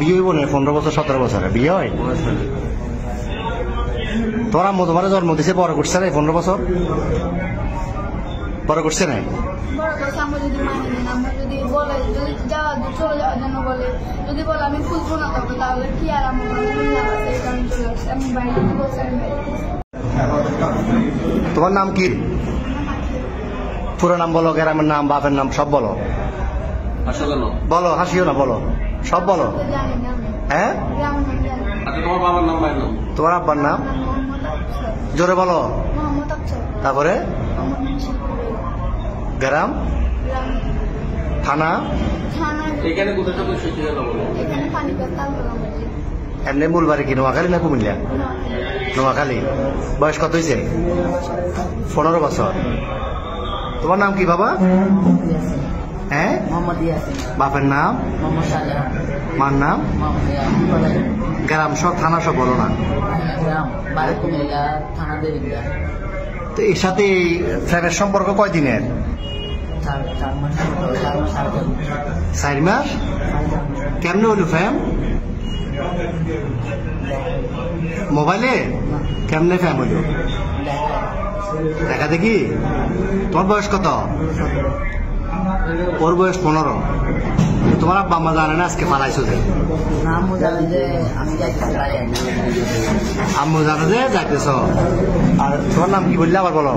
বিয়ে হইব না 15 বছর 17 বছরে বিয়ে হয়? তোমার আম্মু তোমার জন্ম দিছে বড় করছে না 15 বছর? বড় করছে না? বড় কথা আমরা যদি মানি না, আমরা যদি বলে যদি চলে যাওয়ার জন্য বলে, যদি বলে আমি খুলবো না তবে তাহলে কি আর আমার আমি চলে আসছি, আমি বাইরে বলছি আমি বাইরে। তোমার নাম কি? পুরো নাম বলো, গ্রামের নাম, বাপের নাম সব বলো। বলো, হাসিও না, বলো সব বলো। জানি না আমি। হ্যাঁ, গ্রামের নাম জানি না। তোমার বাবার নাম ভাই নাম? তোমার আব্বার নাম মোহাম্মদ আফসার। জোরে বলো। মোহাম্মদ আফসার। তারপরে আমার মুন্সিপুরে। গ্রাম, গ্রাম থানা, থানা এখানে কোথায় তো সেই ঠিকানা বলো। এখানে পানিপথ তালতলা মসজিদ। এমনি মূল বাড়ি কি নোয়াখালী না কুমিল্লা? নোয়াখালী। বয়স কত হয়েছে? 15 বছর। তোমার নাম কি বাবা? হ্যাঁ, মোহাম্মদ ইয়াসিন। বাপের নাম? মোহাম্মদ শাহজাহান। মার নাম? গ্রাম সব, থানা সব বলো না। গ্রাম বাড়ি কুমিল্লা, থানা দেবিন্দা। তো এর সাথে এই ফ্রেমের সম্পর্ক কয়দিনের? 4 মাস 4 মাস 4 মাস। কেমনে হলো ফ্যাম? মোবাইলে? কেমনে ফ্যাম হলো? দেখা দেখি। তোমার বয়স কত? ওর বয়স 15। তোমার আব্বা আম্মা জানে না আজকে পালাইছো যে? আম্মু জানে যে আমি যাইতেছি বাড়ি। আম্মু জানে যে যাইতেছ। আর তোমার নাম কি বললে আবার বলো?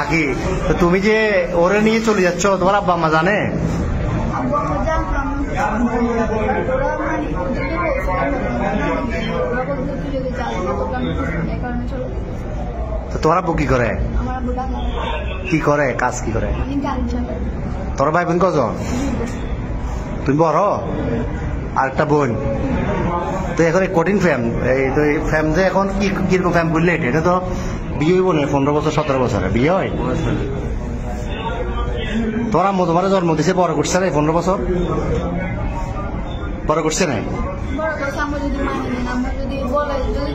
আগে। তো তুমি যে ওরে নিয়ে চলে যাচ্ছ, তোমার আব্বা আম্মা জানে? আব্বু আমরা জানতাম ওরা মানে ওদেরকে ওরা বলতে তুই যদি যাবি না তোকে আমি খুঁজবো না, এই কারণে চলে গেছে। তো তোমার আব্বু কি করে? আমার আব্বু ডাক্তার। কি করে, কাজ কি করে? আমি গাড়ি চালাই। তোর ভাই বোন কজন? তুমি বড়? আর একটা বোন। তো এখন এই কঠিন ফ্যাম, এই তো এই ফ্যাম যে এখন কিরকম ফ্যাম বললে এটা তো বিয়ে হইব না 15 বছর 17 বছরে বিয়ে হয়? তোমার আম্মু তোমার জন্ম দিছে বড় করছে না 15 বছর? বড় করছে না? বড় কথা আমরা যদি মানি না, আমরা যদি বলে যদি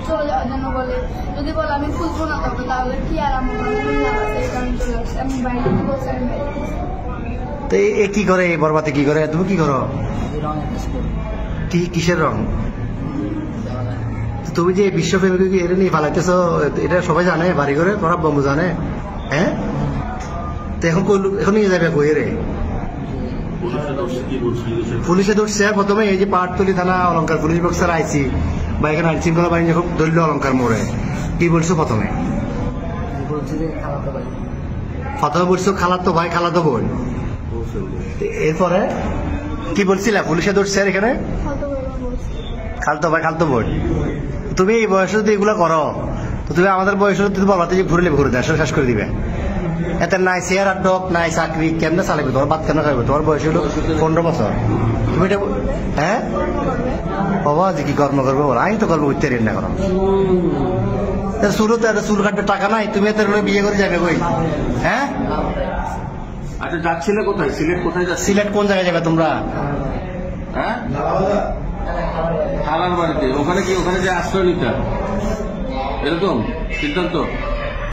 চলে যাওয়ার জন্য বলে, যদি বলে আমি খুলবো না তবে তাহলে কি আর আমার এই কারণে চলে আসছি, আমি বাইরে বলছি আমি বাইরে। তো এ কি করে, এই বরবাতে কি করে? তুমি কি করো? কি কিসের রং? তো তুমি যে বিশ্বপ্রেমিক এটা নিয়ে পালাইতেছ, এটা সবাই জানে বাড়ি করে? তোমার আব্বা আম্মু জানে? হ্যাঁ, তো এখন নিয়ে যাবে কই রে? পুলিশে ধরছে প্রথমে, এই যে পাহাড়তলি থানা অলঙ্কার পুলিশ বক্সার আইসি বা এখানে আইন শৃঙ্খলা বাহিনী যখন ধরল অলঙ্কার মোড়ে, কি বলছো প্রথমে? প্রথমে বলছো খালাতো ভাই খালাতো বোন। এরপরে কি বলছিলা? পুলিশে ধরছে আর এখানে খালতো ভাই খালতো বোন। তুমি এই বয়সে যদি এগুলো করো, তো তুমি আমাদের বয়সে যদি বলতে যে ঘুরে ঘুরে দেয় শেষ করে দিবে। এতে নাই চেয়ার আর ডক নাই চাকরি, কেমনে চালাবে? তোমার বাদ কেন খাবে? তোমার বয়স হলো 15 বছর। তুমি এটা হ্যাঁ বাবা যে কি কর্ম করবে বলো? আমি তো করবো উঠতে রেন না করো। শুরু তো একটা চুল কাটবে টাকা নাই, তুমি এত বিয়ে করে যাবে কই? হ্যাঁ, আচ্ছা যাচ্ছিলে কোথায়? সিলেট কোথায় যাচ্ছিলে? সিলেট কোন জায়গায় যাবে তোমরা? হ্যাঁ, খালার বাড়িতে। ওখানে কি, ওখানে যে আশ্রয় নিতে এরকম সিদ্ধান্ত?